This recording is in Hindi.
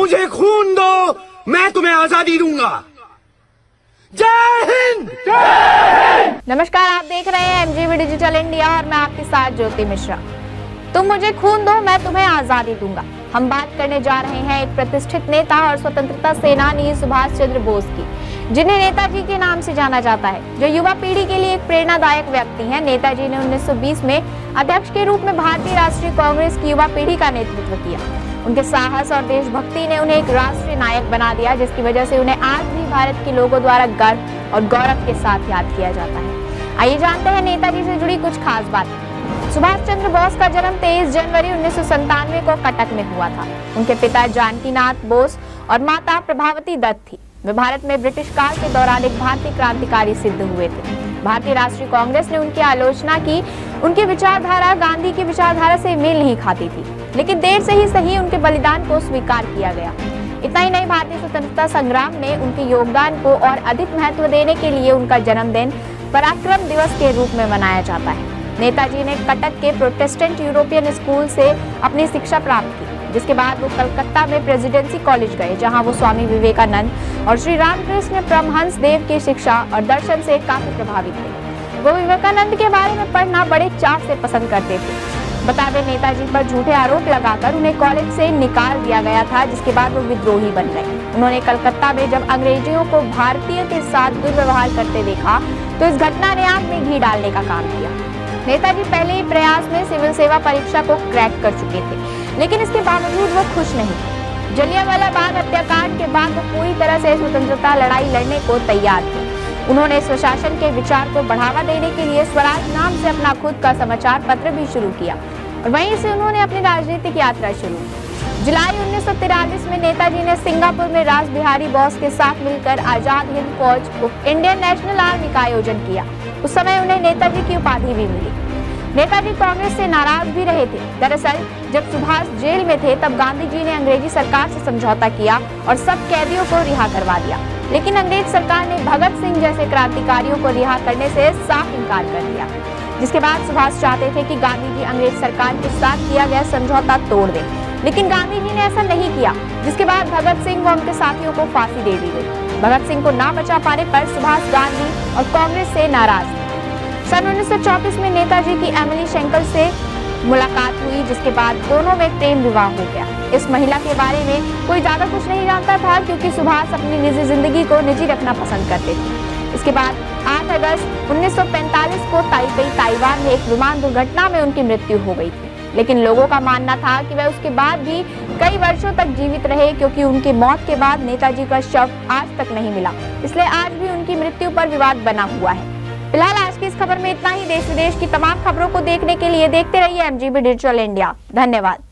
मुझे खून दो, मैं तुम्हें आजादी दूंगा। जय हिंद। नमस्कार, आप देख रहे हैं एमजीबी डिजिटल इंडिया और मैं आपके साथ ज्योति मिश्रा। तुम मुझे खून दो, मैं तुम्हें आजादी दूंगा। हम बात करने जा रहे हैं एक प्रतिष्ठित नेता और स्वतंत्रता सेनानी सुभाष चंद्र बोस की, जिन्हें नेताजी के नाम से जाना जाता है, जो युवा पीढ़ी के लिए एक प्रेरणादायक व्यक्ति हैं। नेताजी ने 1920 में अध्यक्ष के रूप में भारतीय राष्ट्रीय कांग्रेस की युवा पीढ़ी का नेतृत्व किया। उनके साहस और देशभक्ति ने उन्हें एक राष्ट्रीय नायक बना दिया, जिसकी वजह से उन्हें आज भी भारत के लोगों द्वारा गर्व और गौरव के साथ याद किया जाता है। आइए जानते हैं नेताजी से जुड़ी कुछ खास बातें। सुभाष चंद्र बोस का जन्म 23 जनवरी 1997 को कटक में हुआ था। उनके पिता जानकीनाथ बोस और माता प्रभावती दत्त थी। वे भारत में ब्रिटिश काल के दौरान एक भारतीय क्रांतिकारी सिद्ध हुए थे। भारतीय राष्ट्रीय कांग्रेस ने उनकी आलोचना की। उनकी विचारधारा गांधी की विचारधारा से मेल नहीं खाती थी, लेकिन देर से ही सही उनके बलिदान को स्वीकार किया गया। इतना ही नहीं, भारतीय स्वतंत्रता संग्राम में उनके योगदान को और अधिक महत्व देने के लिए उनका जन्मदिन पराक्रम दिवस के रूप में मनाया जाता है। नेताजी ने कटक के प्रोटेस्टेंट यूरोपियन स्कूल से अपनी शिक्षा प्राप्त की, जिसके बाद वो कलकत्ता में प्रेसिडेंसी कॉलेज गए, जहां वो स्वामी विवेकानंद और श्री रामकृष्ण परमहंस देव की शिक्षा और दर्शन से काफी प्रभावित थे। वो विवेकानंद के बारे में पढ़ना बड़े चाव से पसंद करते थे। बता दें, नेताजी पर झूठे आरोप लगाकर उन्हें कॉलेज से निकाल दिया गया था, जिसके बाद वो विद्रोही बन गए। उन्होंने कलकत्ता में जब अंग्रेजों को भारतीय के साथ दुर्व्यवहार करते देखा, तो इस घटना ने आग में घी डालने का काम किया। नेताजी पहले ही प्रयास में सिविल सेवा परीक्षा को क्रैक कर चुके थे, लेकिन इसके बावजूद वो खुश नहीं थे। जलियांवाला बाग हत्याकांड के बाद वो पूरी तरह से स्वतंत्रता लड़ाई लड़ने को तैयार थे। उन्होंने स्वशासन के विचार को बढ़ावा देने के लिए स्वराज नाम से अपना खुद का समाचार पत्र भी शुरू किया और वहीं से उन्होंने अपनी राजनीतिक यात्रा शुरू की। जुलाई 1943 में नेताजी ने सिंगापुर में रास बिहारी बोस के साथ मिलकर आजाद हिंद फौज इंडियन नेशनल आर्मी का आयोजन किया। उस समय उन्हें नेताजी की उपाधि भी मिली। नेताजी कांग्रेस से नाराज भी रहे थे। दरअसल जब सुभाष जेल में थे, तब गांधी जी ने अंग्रेजी सरकार से समझौता किया और सब कैदियों को रिहा करवा दिया, लेकिन अंग्रेज सरकार ने भगत सिंह जैसे क्रांतिकारियों को रिहा करने से साफ इनकार कर दिया। जिसके बाद सुभाष चाहते थे कि गांधी जी अंग्रेज सरकार के साथ किया गया समझौता तोड़ दें, लेकिन गांधी जी ने ऐसा नहीं किया, जिसके बाद भगत सिंह व उनके साथियों को फांसी दे दी गई। भगत सिंह को ना बचा पाने पर सुभाष गांधी और कांग्रेस से नाराज थे। सन 1934 में नेताजी की एमिली शेंकल से मुलाकात हुई, जिसके बाद दोनों में प्रेम विवाह हो गया। इस महिला के बारे में कोई ज्यादा कुछ नहीं जानता था, क्योंकि सुभाष अपनी निजी जिंदगी को निजी रखना पसंद करते थे। इसके बाद 8 अगस्त 1945 को ताइपेई ताइवान में एक विमान दुर्घटना में उनकी मृत्यु हो गई थी, लेकिन लोगों का मानना था कि वह उसके बाद भी कई वर्षों तक जीवित रहे, क्योंकि उनकी मौत के बाद नेताजी का शव आज तक नहीं मिला। इसलिए आज भी उनकी मृत्यु पर विवाद बना हुआ है। फिलहाल आज की इस खबर में इतना ही। देश विदेश की तमाम खबरों को देखने के लिए देखते रहिए एमजीबी डिजिटल इंडिया। धन्यवाद।